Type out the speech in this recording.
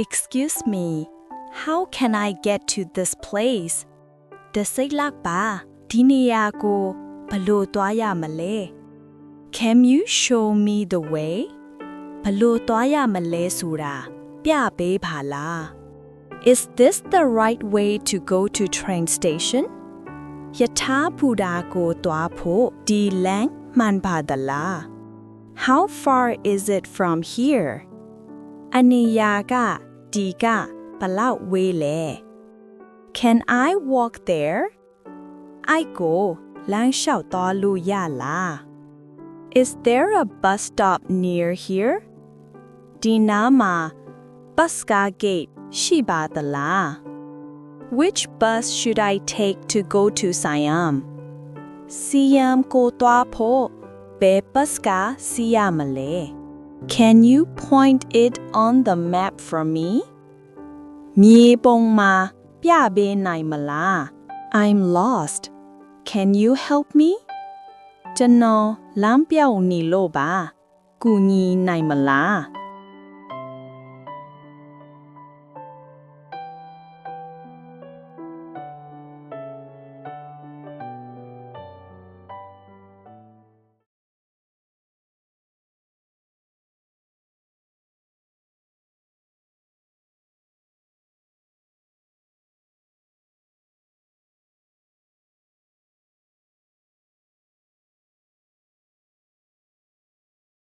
Excuse me, how can I get to this place? တစိတ်လောက်ပါဒီနေရာကိုဘလို့သွားရမလဲ Can you show me the way? ဘလို့သွားရမလဲဆိုတာပြပေးပါလား Is this the right way to go to train station? ယထာဘူတာကိုသွားဖို့ဒီလမ်းမှန်ပါသလား How far is it from here? အနေရာကဒီကဘလောက်ဝေးလဲ Can I walk there? အိုက်ကိုလမ်းလျှောက်သွားလို့ရလား Is there a bus stop near here? ဒီနားမှာ bus car gate ရှိပါသလား Which bus should I take to go to Siam? Siam ကိုသွားဖို့ဘယ် bus ကစီးရမလဲ Can you point it on the map for me? မြေပုံမှာပြပေးနိုင်မလား I'm lost. Can you help me? ကျွန်တော်လမ်းပြောင်းနေလို့ပါကူညီနိုင်မလား